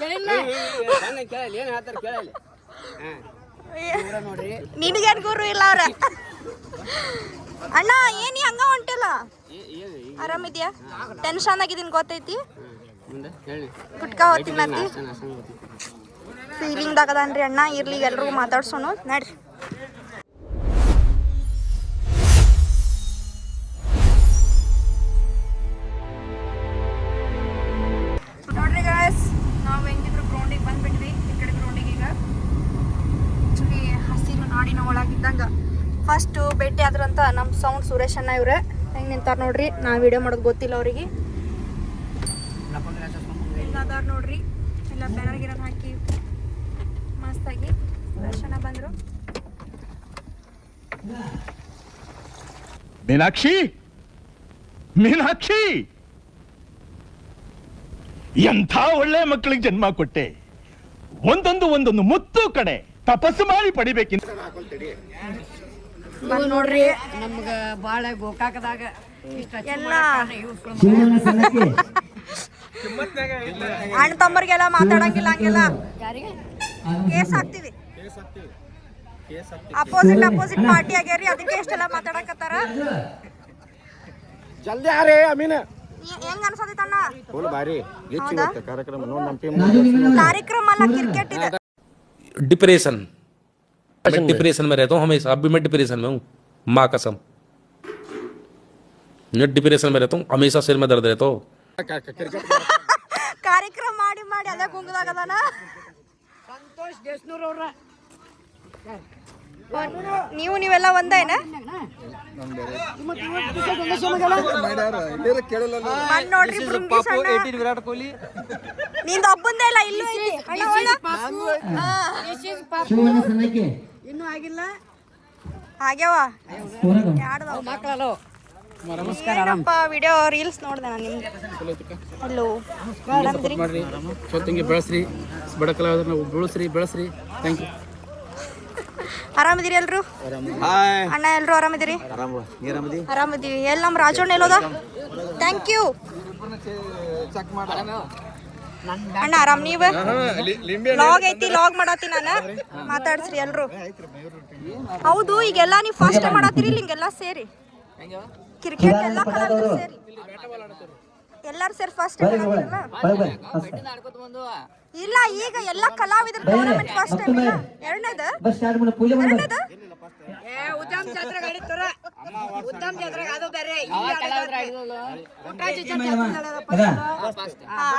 ಏನ್ ಹೇಳ್ತಾರ ಕೇಳಲ್ಲ. ನಿನಗೇನ್ ಗುರು ಇಲ್ಲ ಅವ್ರ. ಅಣ್ಣ ಏನಿ ಹಂಗ ಹೊಂಟಿಲ್ಲ, ಆರಾಮಿದ್ಯಾ? ಟೆನ್ಷನ್ ಆಗಿದ್ದೀನಿ ಗೊತ್ತೈತಿ. ಗುಟ್ಕಾ ಹೋಗ್ತೀನಂತಿ ಫೀಲಿಂಗ್ ಆಗದನ್ರಿ ಅಣ್ಣ. ಇರ್ಲಿ ಎಲ್ರಿಗೂ ಮಾತಾಡ್ಸೋಣ ನಡ್ರಿ. ನೋಡ್ರಿ ಗಾಯ್ಸ್, ನಾವು ಹೆಂಗಿದ್ರು ಗ್ರೌಂಡಿಗೆ ಬಂದ್ಬಿಟ್ವಿ. ಈ ಕಡೆ ಗ್ರೌಂಡಿಗೆ ಈಗ ಆ್ಯಕ್ಚುಲಿ ಹಸಿರು ನಾಡಿನ ಒಳಗಿದ್ದಂಗೆ ಫಸ್ಟು ಭೇಟಿ ಆದ್ರಂತ ನಮ್ಮ ಸೌಂಡ್ ಸುರೇಶ್ ಅಣ್ಣ ಇವ್ರೆ ಹೆಂಗೆ ನಿಂತಾರ ನೋಡ್ರಿ. ನಾ ವಿಡಿಯೋ ಮಾಡೋದು ಗೊತ್ತಿಲ್ಲ ಅವ್ರಿಗೆ. ಅದಾರ ನೋಡ್ರಿ, ಎಲ್ಲ ಬ್ಯಾನರ್ ಗಿರ ಹಾಕಿ ಮಸ್ತಾಗಿ ಸುರೇಶ್ ಅಣ್ಣ ಬಂದರು. ಮೀನಾಕ್ಷಿ, ಮೀನಾಕ್ಷಿ, ಎಂಥ ಒಳ್ಳೆ ಮಕ್ಕಳಿಗೆ ಜನ್ಮ ಕೊಟ್ಟೆ. ಒಂದೊಂದು ಮುತ್ತು ಕಡೆ ತಪಸ್ಸು ಮಾಡಿ ಪಡಿಬೇಕಿಂತ ನೋಡ್ರಿ. ನಮ್ಗ ಬಾಳ ಗೋಕಾಕದಾಗ ಎಲ್ಲ ಅಣ್ಣ ತಮ್ಮರಿಗೆಲ್ಲ ಮಾತಾಡಂಗಿಲ್ಲ, ಹಂಗೆಲ್ಲ ಕೇಸ್ ಹಾಕ್ತಿವಿ. ಅಪೋಸಿಟ್ ಪಾರ್ಟಿ ಆಗ್ಯಾರಿ, ಅದಕ್ಕೆ ಎಷ್ಟೆಲ್ಲ ಮಾತಾಡಕತ್ತಾರ. ಜಲ್ದಿ ಯಾರೇ ಅಮೀನ ಹೆಂಗ್ ಅನ್ಸತೈತಣ್ಣ? ಫುಲ್ ಭಾರಿ ಕಾರ್ಯಕ್ರಮ ನೋಡಿ. ನಮ್ಮ ಟೀಮ್ ಕಾರ್ಯಕ್ರಮ ಅಲ್ಲ, ಕ್ರಿಕೆಟ್ ಇದೆ. डिप्रेशन में रहता हूँ हमेशा. अब भी मैं डिप्रेशन में हूँ, माँ कसम. मैं डिप्रेशन में रहता हूँ हमेशा, सिर में दर्द रहता हो. ಕಾರ್ಯಕ್ರಮ ಮಾಡಿ ಮಾಡಿ ಅದೇ ಕುಂಗದಾಗದಾನ. ಸಂತೋಷ್ ದೇಶನೂರ್ ಅವ್ರ ನೀವೆಲ್ಲ ಒಂದೇನ? ನೋಡ್ರಿ ವಿರಾಟ್ ಕೊಹ್ಲಿ ನಿಂದ ಒಬ್ಬಂದೇ ಇಲ್ಲ, ಇಲ್ಲೂ ಐತಿ. ಇನ್ನೂ ಆಗಿಲ್ಲ, ಆಗ್ಯಾವ ಮಕ್ಕಳಲ್ಲ. ವಿಡಿಯೋ ರೀಲ್ಸ್ ನೋಡ್ದೆ ನಾನು ನಿಮ್ಗೆ. ಹಲೋ, ಬೆಳೆಸ್ರಿ, ಬಡ ಕಲಾವಿದರನ್ನ ಬೆಳೆಸ್ರಿ. Thank you. ಆರಾಮಿದ್ದೀರಿ ಎಲ್ರು? ಅಣ್ಣ ಎಲ್ರು ಆರಾಮಿದ್ದೀರಿ? ಆರಾಮಿದ್ದೀವಿ. ಎಲ್ಲಿ ನಮ್ಮ ರಾಜಣ್ಣ ಎಲ್ಲೋದ? ಥ್ಯಾಂಕ್ ಯು ಅಣ್ಣ. ಆರಾಮ್ ನೀವು? ಲಾಗ್ ಐತಿ, ಲಾಗ್ ಮಾಡತ್ತಿ ನಾನು. ಮಾತಾಡ್ಸ್ರಿ ಎಲ್ರು. ಹೌದು, ಈಗೆಲ್ಲ ನೀವು ಫಸ್ಟ್ ಮಾಡತ್ತೀರಿ ಹಿಂಗೆಲ್ಲ ಸೇರಿ ಕ್ರಿಕೆಟ್ ಎಲ್ಲ ಕಲಾವಿದರು ಸೇರಿ ಎಲ್ಲಾರು ಸೇರಿ ಫಸ್ಟ್ ಇಲ್ಲ. ಈಗ ಎಲ್ಲ ಕಲಾವಿದರು ಟೂರ್ನಮೆಂಟ್ ಫಸ್ಟ್ ಟೈಮ್ ಇಲ್ಲ, ಎರಡನೇದು. ಉದ್ಯಮ ಜಾತ್ರೆ ಉದ್ಯಮ ಜಾತ್ರೆ ಅದು ಬೇರೆ.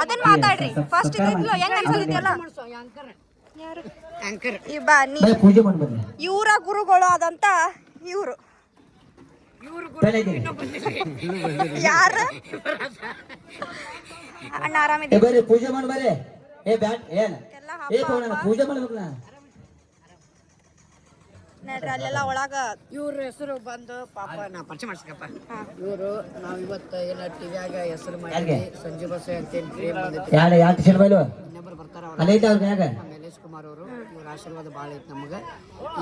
ಅದನ್ನ ಮಾತಾಡ್ರಿ. ಫಸ್ಟ್ ಇದ್ದಿಲ್ಲ, ಹೆಂಗ್ ಅನ್ಸಲಿದೆಯಲ್ಲ ಇವರ ಗುರುಗಳು ಆದಂತ ಇವರು ಯಾರ ಅಣ್ಣ ಆರಾಮಿದ್ದೀವಿ. ಪೂಜೆ ಮಾಡಿ ಬರ್ರಿ. ಪೂಜೆ ಮಾಡ್ಬೇಕು. ನೋಡ್ರಿ ಅಲ್ಲೆಲ್ಲ ಒಳಗ ಇವ್ರ ಹೆಸರು ಬಂದು ಪಾಪ ನಾ ಪರಿಚಯ ಮಾಡ್ಸಕಪ್ಪ. ಇವರು ನಾವ್ ಇವತ್ತು ಏನ ಟಿವಿಯಾಗ ಹೆಸರು ಮಾಡಿ ಸಂಜೀವ್ ಬಸ್ ಅಂತ ಇನ್ನೊಬ್ರು ಬರ್ತಾರ, ಮೈಲೇಶ್ ಕುಮಾರ್ ಅವರು. ಇವ್ರ ಆಶೀರ್ವಾದ ಬಾಳ ಐತಿ ನಮಗ.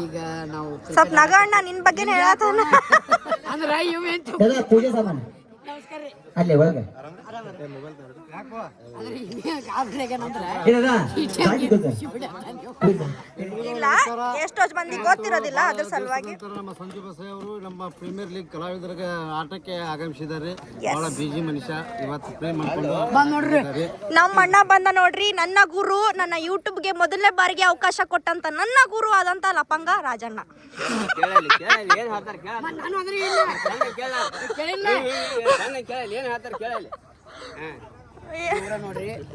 ಈಗ ನಾವು ಸ್ವಲ್ಪ ನಗ ಅಣ್ಣ ನಿನ್ ಬಗ್ಗೆ ಹೇಳತಾನ ಅಂದ್ರ ಇವೇಂತ ಪೂಜೆ ಸಾಮಾನ ನಮಸ್ಕಾರ ರೀ. ಅಲ್ಲೇ ಒಳಗೆ ಇಲ್ಲ, ಎಷ್ಟೋ ಮಂದಿ ಗೊತ್ತಿರೋದಿಲ್ಲ, ಅದ್ರ ಸಲುವಾಗಿ. ನಮ್ಮ ಸಂಜು ಬಸಯ್ಯ ಅವರು ನಮ್ಮ ಪ್ರೀಮಿಯರ್ ಲೀಗ್ ಕಲಾವಿದರಿಗೆ ಆಟಕ್ಕೆ ಆಗಮಿಸಿದ್ದಾರೆ. ಬಹಳ ಬಿಜಿ ಮನುಷ್ಯ. ಇವತ್ತು ಪ್ರೇಮ್ ಮಾಡ್ಕೊಂಡು ನಮ್ಮ ಅಣ್ಣ ಬಂದ ನೋಡ್ರಿ. ನನ್ನ ಗುರು, ನನ್ನ ಯೂಟ್ಯೂಬ್ಗೆ ಮೊದಲನೇ ಬಾರಿಗೆ ಅವಕಾಶ ಕೊಟ್ಟಂತ ನನ್ನ ಗುರು ಆದಂತ ಲಪಂಗ ರಾಜಣ್ಣ.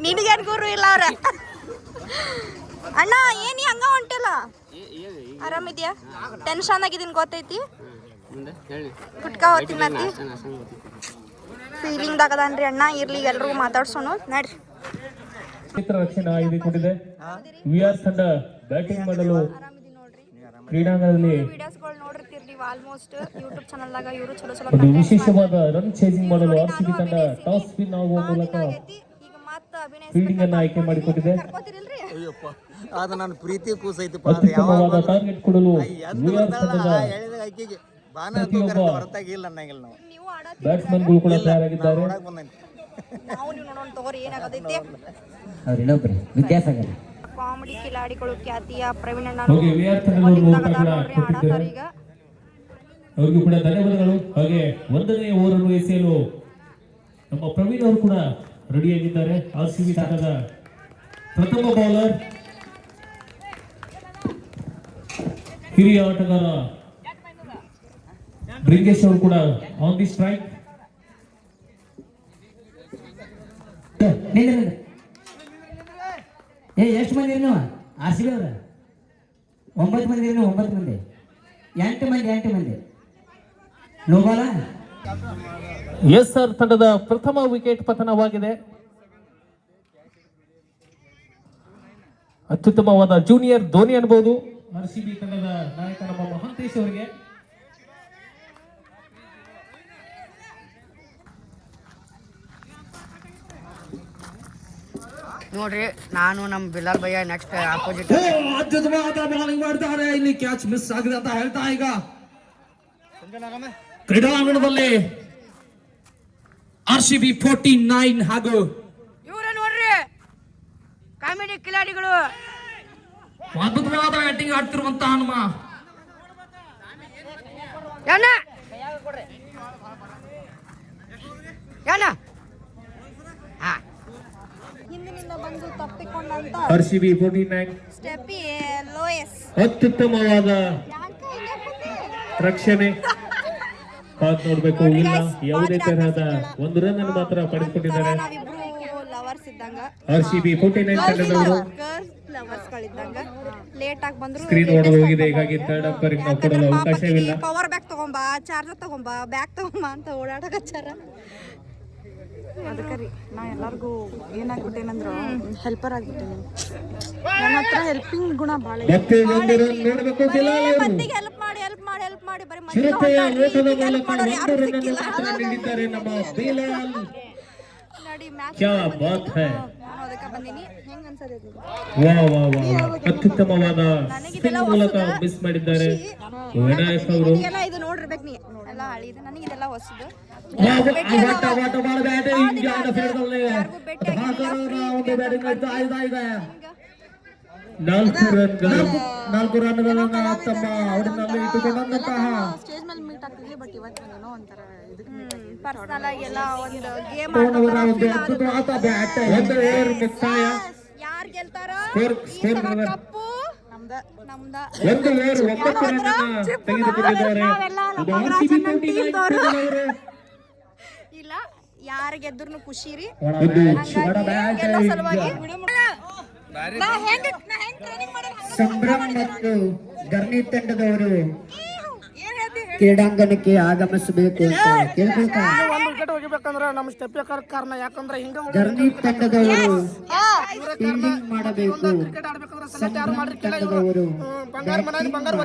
ನಿನಗೇನ್ ಗುರು ಇಲ್ಲ ಅವ್ರ. ಅಣ್ಣ ಏನಿ ಹಂಗ ಹೊಂಟಿಲ್ಲ, ಆರಾಮಿದ್ಯಾ? ಟೆನ್ಷನ್ ಆಗಿದ್ದೀನಿ ಗೊತ್ತೈತಿ. ಗುಟ್ಕಾ ಹೋಗ್ತೀನಂತಿ ಫೀಲಿಂಗ್ ಆಗದನ್ರಿ ಅಣ್ಣ. ಇರ್ಲಿ ಎಲ್ರಿಗೂ ಮಾತಾಡ್ಸೋಣ ನಡ್ರಿ. ರಕ್ಷಣಾ ಆಯ್ದುಕೊಂಡಿದೆ. ವಿಆರ್ ತಂಡ ಬ್ಯಾಟಿಂಗ್ ಮಾಡಲು ಕ್ರೀಡಾಂಗಣದಲ್ಲಿ ವಿಡಿಯೋಸ್ಗಳು ನೋಡಿರ್ತೀರಿ ನೀವು ಆಲ್ಮೋಸ್ಟ್ ಯೂಟ್ಯೂಬ್ ಚಾನೆಲ್ದಾಗ. ಇವರು ಚಲೋ ಚಲೋ ಒಂದು ವಿಶೇಷವಾದ ರನ್ ಚೇಸಿಂಗ್ ಮಾಡಲು ಆರ್ಸಿಬಿ ತಂಡ ಟಾಸ್ ವಿನ್ ಆಗುವ ಮೂಲಕ ಫೀಲ್ಡಿಂಗ್ ಅನ್ನು ಆಯ್ಕೆ ಮಾಡಿಕೊಂಡಿದೆ. ಅತ್ಯುತ್ತಮವಾದ ಟಾರ್ಗೆಟ್ ಕೊಡಲು ವಿಆರ್ ತಂಡದ ಪ್ರತಿಯೊಬ್ಬ ಬ್ಯಾಟ್ಸ್ಮನ್ಗಳು ಕೂಡ ತಯಾರಾಗಿದ್ದಾರೆ. ನಾವು ನೀವು ನೋಡೋಣ ತಗೋರಿ ಏನಾಗತೈತಿ. ಅವ್ರು ಇನ್ನೊಬ್ರು ವಿದ್ಯಾಸಾಗರ್ ಕಾಮಿಡಿ ಕಿಲಾಡಿಗಳು ಖ್ಯಾತಿಯ ಪ್ರವೀಣ್ ಅಣ್ಣ ಓಕೆ ವಿಆರ್ ತಂಡದವರು ನೋಡ್ರಿ ಆಡತಾರ ಈಗ. ಅವ್ರಿಗೂ ಕೂಡ ಧನ್ಯವಾದಗಳು. ಹಾಗೆ 1ನೇ ಓವರನ್ನು ಎಸೆಯಲು ನಮ್ಮ ಪ್ರವೀಣ್ ಅವರು ಕೂಡ ರೆಡಿಯಾಗಿದ್ದಾರೆ. RCB ತಂಡದ ಪ್ರಥಮ ಬೌಲರ್ ಹಿರಿಯ ಆಟಗಾರ ಬ್ರಿಂಗೇಶ್ ಅವರು ಕೂಡ ಆನ್ ದಿ ಸ್ಟ್ರೈಕ್. ಎಷ್ಟು ಮಂದಿ ನೀವು RCB ಅವ್ರ? 9 ಮಂದಿ 9 ಮಂದಿ 8 ಮಂದಿ ನೋಬಾಲ. SR ತಂಡದ ಪ್ರಥಮ ವಿಕೆಟ್ ಪತನವಾಗಿದೆ. ಅತ್ಯುತ್ತಮವಾದ ಜೂನಿಯರ್ ಧೋನಿ ಅನ್ಬಹುದು RCB ತಂಡದ ನಾಯಕ ನಮ್ಮ ಮಹಾಂತೇಶ್ ಅವರಿಗೆ. ನೋಡ್ರಿ ನಾನು ನಮ್ಮ ಬಿಲಾಲ್ ಭಯ್ಯ ನೆಕ್ಸ್ಟ್ ಆಪೋಸಿಟ್ ಅದ್ಭುತವಾದ ಬೌಲಿಂಗ್ ಮಾಡ್ತಾರೆ. ಇಲ್ಲಿ ಕ್ಯಾಚ್ ಮಿಸ್ ಆಗಿದೆ ಅಂತ ಹೇಳ್ತಾ ಈಗ ಕ್ರೀಡಾಂಗಣದಲ್ಲಿ RCB 49 ಹಾಗೂ ಇವ್ರ ನೋಡ್ರಿ ಕಾಮಿಡಿ ಕಿಲಾಡಿಗಳು ಅದ್ಭುತವಾದ ಬ್ಯಾಟಿಂಗ್ ಆಡ್ತಿರುವಂತಹ ನಮ್ಮ ಹಿಂದಿನಿಂದ ಬಂದು ತಪ್ಪಿಕೊಂಡಂತ RCB 49 ಸ್ಟೆಪಿ ಲೋಯಸ್ ಅತ್ಯುತ್ತಮವಾದ ರಕ್ಷಣೆ. ಕಾದ್ ನೋಡ್ಬೇಕು, ಇಲ್ಲ ಯಾವುದೇ ತರಹದ ಒಂದು ರನ್ ಅನ್ನು ಮಾತ್ರ ಪಡೆದುಕೊಂಡಿದ್ದಾರೆ. ನಾವಿಬ್ರು ಲವರ್ಸ್ ಇದ್ದಂಗ RCB 49 ತಂಡದವರು ಲವರ್ಸ್ ಗಳಿದ್ದಂಗ ಲೇಟ್ ಆಗಿ ಬಂದ್ರು. ಸ್ಕ್ರೀನ್ ಓಡೋದು ಹೋಗಿದೆ, ಹೀಗಾಗಿ ಥರ್ಡ್ ಅಂಪೈರ್ ನಾವು ಕೊಡಲು ಅವಕಾಶವಿಲ್ಲ. ಪವರ್ ಬ್ಯಾಗ್ ತಗೊಂಬಾ, ಚಾರ್ಜರ್ ತಗೊಂಬಾ, ಬ್ಯಾಗ್ ತಗೊಂಬಾ ಅಂತ ಓಡಾಡಕಚ್ಚಾರ. ಅದಕ್ಕೆ ರೀ ನಾ ಎಲ್ಲರಿಗೂ ಏನಾಗ್ಬಿಟ್ಟೇನಂದ್ರ ಹೆಲ್ಪರ್ ಆಗ್ಬಿಟ್ಟೇನೆ. ನನ್ನ ಹತ್ರ ಹೆಲ್ಪಿಂಗ್ ಗುಣ ಭಾಳ ಮತ್ತೆ ಒಂದು ರನ್ ನೋಡಬೇಕು ಬಿಲಾಲ್ ಅವರು. ಮಂದಿಗೆ ಹೆಲ್ಪ್ ಮಾಡಿ ಬರೀ ಚಿರತೆಯ ವೇಗದ ಮೂಲಕ ಒಂದು ರನ್ ಅನ್ನು ಮಾತ್ರ ನೀಡಿದ್ದಾರೆ ನಮ್ಮ ಬಿಲಾಲ್. ನಡಿ ಮ್ಯಾಚ್ ಕ್ಯಾ ಬಾತ್ ಹೈ. ನಾನು ಅದಕ್ಕೆ ಬಂದೀನಿ. ಹೆಂಗ್ ಅನ್ಸದೆ ವಾ ವಾ ವಾ, ಅತ್ಯುತ್ತಮವಾದ ಸ್ಪಿನ್ ಮೂಲಕ ಮಿಸ್ ಮಾಡಿದ್ದಾರೆ ವಿನಾಯಕ್ ಅವರು. ಎಲ್ಲ ಇದು ನೋಡಿರ್ಬೇಕು ನೀ ಎಲ್ಲ ಹಳಿದು. ನನಗೆ ಇದೆಲ್ಲ ಹೊಸದು. ಒಂದು ಬ್ಯಾಟಿಂಗ್ ಮಾಡ್ತಾ ಇದೆ. 4 ರನ್ಗಳನ್ನು ತಮ್ಮ ಅವರಿನಲ್ಲಿ ಇಟ್ಟುಕೊಂಡಂತಹ ಸ್ಟೇಜ್ ಮೇಲೆ ಮೀಟ್ ಆಗ್ತಿದ್ವಿ. ಬಟ್ ಇವತ್ತು ಏನೋ ಒಂಥರ ಪರ್ಸನಲ್ ಆಗಿ ಎಲ್ಲ ಒಂದು ಗೇಮ್ ಅದ್ಭುತವಾದ ಬ್ಯಾಟ್. ಒಂದು ಓವರ್ ಮುಕ್ತಾಯ. ಯಾರು ಗೆಲ್ತಾರ ಕಪ್ಪು ನಮ್ದ ಒಂದು ಓವರ್ 9 ರನ್ ತೆಗೆದುಕೊಂಡಿದ್ದಾರೆ. ಇಲ್ಲ ಯಾರು ಗೆದ್ರೂ ಖುಷಿ ರೀ. ಒಂದು ಸಲುವಾಗಿ ಸಂಭ್ರಮ್ ಮತ್ತು ಗರ್ನಿ ತಂಡದವರು ಕ್ರೀಡಾಂಗಣಕ್ಕೆ ಆಗಮಿಸಬೇಕು ಅಂತ ಕೇಳ್ಕೊಳ್ತಾರೆ. ಒಂದು ವಿಕೆಟ್ ಹೋಗಿಬೇಕಂದ್ರ ನಮ್ಮ ಸ್ಟೆಪ್ ಕಾರಣ. ಯಾಕಂದ್ರೆ ಹಿಂಗ ಗರ್ನಿ ತಂಡದವರು ಫೀಲ್ಡಿಂಗ್ ಮಾಡಬೇಕು. ಕ್ರಿಕೆಟ್ ಆಡ್ಬೇಕಂದ್ರೆ ಸೆಲೆಕ್ಟ್ ಯಾರು ಮಾಡಿರ್ಕಿಲ್ಲ. ಇವರು ಬಂಗಾರ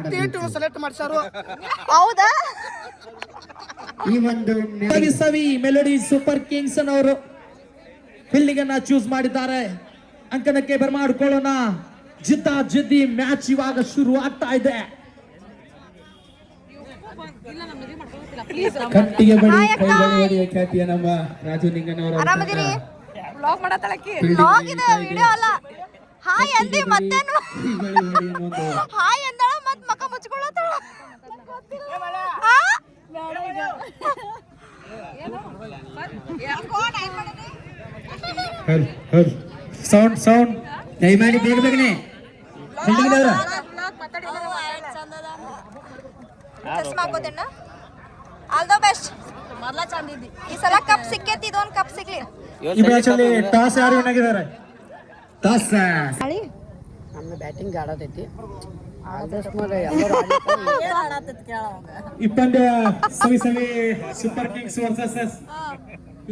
ಒತ್ತಿ ಇಟ್ಟು ಸೆಲೆಕ್ಟ್ ಮಾಡ್ಸಾರು. ಹೌದಾ? ಈ ಒಂದು ಸವಿ ಮೆಲೋಡಿ ಸೂಪರ್ ಕಿಂಗ್ಸ್ ಅವರು ಫೀಲ್ಡಿಂಗ್ ಅನ್ನ ಚೂಸ್ ಮಾಡಿದ್ದಾರೆ. ಅಂಕಣಕ್ಕೆ ಬರಮಾಡಿಕೊಳ್ಳೋಣ. ಜಿದ್ದಿ ಮ್ಯಾಚ್ ಇವಾಗ ಶುರು ಆಗ್ತಾ ಇದೆ. ಕಟ್ಟಿಗೆ ಬಡಿ ಕೈಗಳು ಹೊಡೆಯುವ ಖ್ಯಾತಿಯ ನಮ್ಮ ರಾಜು ನಿಂಗನವರ ಆರಾಮದಿರಿ? ವ್ಲಾಗ್ ಮಾಡತ್ತಳಕಿ. ವ್ಲಾಗ್ ಇದೆ, ವಿಡಿಯೋ ಅಲ್ಲ. ಹಾಯ್ ಅಂದಿ ಮತ್ತೇನು? ಹಾಯ್ ಅಂದಳ ಮತ್ ಮಕ ಮುಚ್ಕೊಳ್ಳತ್ತಳ. ಸೌಂಡ್ ದಯಮಾಡಿ ಬೇಗ ಬೇಗನೆ ಚಸ್ಮಾ ಹಾಕೋದೇನ. All the best. ಮೊದಲ ಚಂದಿದ್ದಿ. ಈ ಸಲ ಕಪ್ ಸಿಕ್ಕೈತಿ, ಇದೊಂದು ಕಪ್ ಸಿಗ್ಲಿ. ಈ ಮ್ಯಾಚ್ ಅಲ್ಲಿ ಟಾಸ್ ಯಾರು ಏನಾಗಿದ್ದಾರೆ? ಟಾಸ್ ನಮ್ಮ ಬ್ಯಾಟಿಂಗ್ ಆಡತೈತಿ. ಈ ಪಂದ್ಯ ಸವಿ ಸೂಪರ್ ಕಿಂಗ್ಸ್ ವರ್ಸಸ್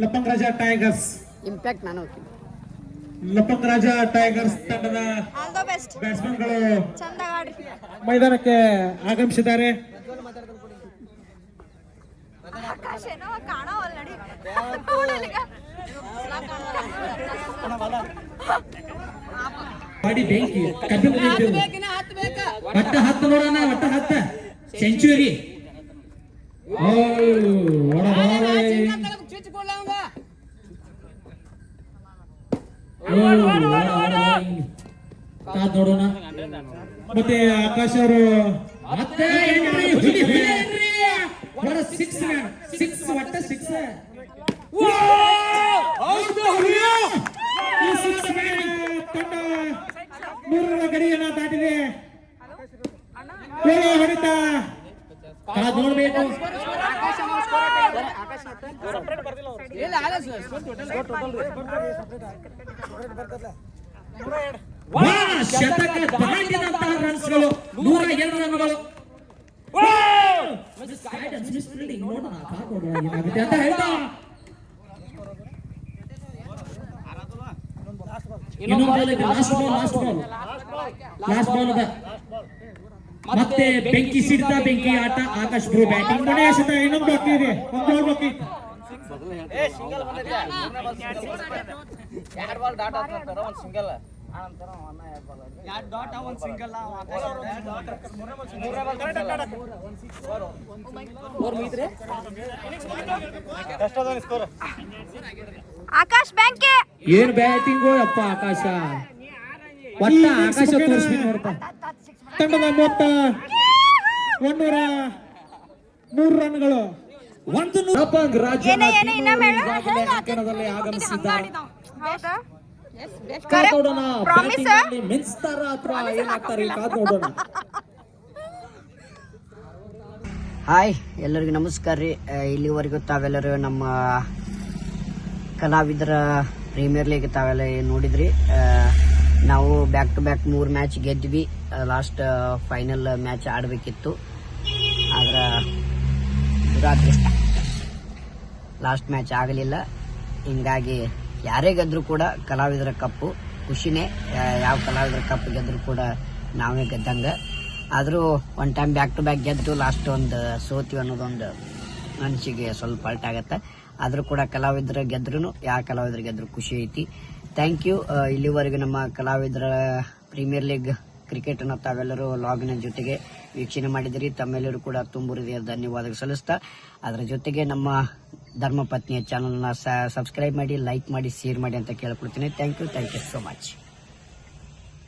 ಲಪಂಗ್ ರಾಜ ಟೈಗರ್ಸ್. ಇಂಪ್ಯಾಕ್ಟ್ ನಾನು ಲಪಂಗ್ ರಾಜ ಟೈಗರ್ಸ್ ತಂಡದ ಆಲ್ ದ ಬೆಸ್ಟ್. ಬ್ಯಾಟ್ಸ್ಮನ್ಗಳು ಚಂದ ಆಡ್ರಿ. ಮೈದಾನಕ್ಕೆ ಆಗಮಿಸಿದ್ದಾರೆ. ಆಕಾಶ ಏನೋ ಕಾಣವಲ್ಲ ನಡಿ. ಬಾಡಿ ಬೆಂಕಿ ಕಬ್ಬಿ ಒಟ್ಟ 10 ನೋಡೋಣ. ಒಟ್ಟ 10 ಸೆಂಚುರಿ. ಕಾದ್ ನೋಡೋಣ. ಮತ್ತೆ ಆಕಾಶ್ ಅವರು ಮತ್ತೆ ಸಿಕ್ಸ್ ಒಟ್ಟ ಸಿಕ್ಸ್ ತಂಡ 3ರ ಗಡಿಯನ್ನ ದಾಟಿದೆ. ಹೊಡಿತ ಕಾದ್ ನೋಡ್ಬೇಕು. ಶತಕ ದಾಟಿದಂತಹ ರನ್ಸ್ಗಳು 102 ರನ್ಗಳು. ನೋಡೋಣ ಏನಾಗುತ್ತೆ ಅಂತ ಹೇಳ್ತಾ ಲಾಸ್ಟ್ ಬಾಲ್ ಅದ. ಮತ್ತೆ ಬೆಂಕಿ ಸಿಡ್ತಾ ಬೆಂಕಿ ಆಟ. ಆಕಾಶ್ ಬ್ರೂ ಬ್ಯಾಟಿಂಗ್ ಕೊನೆಯ ಶತ. ಇನ್ನೊಂದು ಬಾಕಿ ಇದೆ, ಒಂದು ಬಾಲ್ ಬಾಕಿ. ಆಕಾಶ್ ಬ್ಯಾಂಕೆ ಏನ್ ಬ್ಯಾಟಿಂಗು ಅಪ್ಪ ಆಕಾಶ. ಒಟ್ಟ ಆಕಾಶ ತೋರಿಸ್ಬೇಕು ನೋಡಪ್ಪ. ತಂಡದ ಮೊತ್ತ 103 ರನ್ಗಳು. ದಬಂಗ್ ರಾಜ್ಯನ ಈಗಾಗಲೇ ಅಂಕಣದಲ್ಲಿ ಆಗಮಿಸಿದ್ದಾರೆ. ಕಾದ್ ನೋಡೋಣ ಬ್ಯಾಟಿಂಗ್ ಅಲ್ಲಿ ಮಿಂಚ್ತಾರ ಅಥವಾ ಏನಾಗ್ತಾರೆ ಕಾದ್ ನೋಡೋಣ. ಹಾಯ್, ಎಲ್ಲರಿಗೂ ನಮಸ್ಕಾರ ರೀ. ಇಲ್ಲಿವರೆಗೂ ತಾವೆಲ್ಲರೂ ನಮ್ಮ ಕಲಾವಿದರ ಪ್ರೀಮಿಯರ್ ಲೀಗ್ ತಾವೆಲ್ಲ ನೋಡಿದ್ರಿ. ನಾವು ಬ್ಯಾಕ್ ಟು ಬ್ಯಾಕ್ 3 ಮ್ಯಾಚ್ ಗೆದ್ವಿ. ಲಾಸ್ಟ್ ಫೈನಲ್ ಮ್ಯಾಚ್ ಆಡಬೇಕಿತ್ತು, ಆದ್ರೆ ದುರಾದೃಷ್ಟ ಲಾಸ್ಟ್ ಮ್ಯಾಚ್ ಆಗಲಿಲ್ಲ. ಹಿಂಗಾಗಿ ಯಾರೇ ಗೆದ್ರೂ ಕೂಡ ಕಲಾವಿದರ ಕಪ್ಪು ಖುಷಿನೇ. ಯಾವ ಕಲಾವಿದರ ಕಪ್ ಗೆದ್ರೂ ಕೂಡ ನಾವೇ ಗೆದ್ದಂಗೆ. ಆದರೂ one time back to back ಗೆದ್ದು ಲಾಸ್ಟ್ ಒಂದು ಸೋತೀವಿ ಅನ್ನೋದೊಂದು ಮನಸ್ಸಿಗೆ ಸ್ವಲ್ಪ ಅಲ್ಟ್ ಆಗತ್ತೆ. ಆದರೂ ಕೂಡ ಕಲಾವಿದರ ಗೆದ್ರೂ ಯಾವ ಕಲಾವಿದರ ಗೆದ್ರೂ ಖುಷಿ ಐತಿ. Thank you. ಇಲ್ಲಿವರೆಗೂ ನಮ್ಮ ಕಲಾವಿದರ ಪ್ರೀಮಿಯರ್ ಲೀಗ್ ಕ್ರಿಕೆಟ್ ಅನ್ನು ತಾವೆಲ್ಲರೂ ಲಾಗಿನ ಜೊತೆಗೆ ವೀಕ್ಷಣೆ ಮಾಡಿದಿರಿ. ತಮ್ಮೆಲ್ಲರೂ ಕೂಡ ತುಂಬ ಹೃದಯ ಧನ್ಯವಾದ ಸಲ್ಲಿಸ್ತಾ, ಅದರ ಜೊತೆಗೆ ನಮ್ಮ ಧರ್ಮಪತ್ನಿಯ ಚಾನಲ್ನ ಸಬ್ಸ್ಕ್ರೈಬ್ ಮಾಡಿ, ಲೈಕ್ ಮಾಡಿ, ಶೇರ್ ಮಾಡಿ ಅಂತ ಕೇಳ್ಕೊಳ್ತೀನಿ. Thank you so much.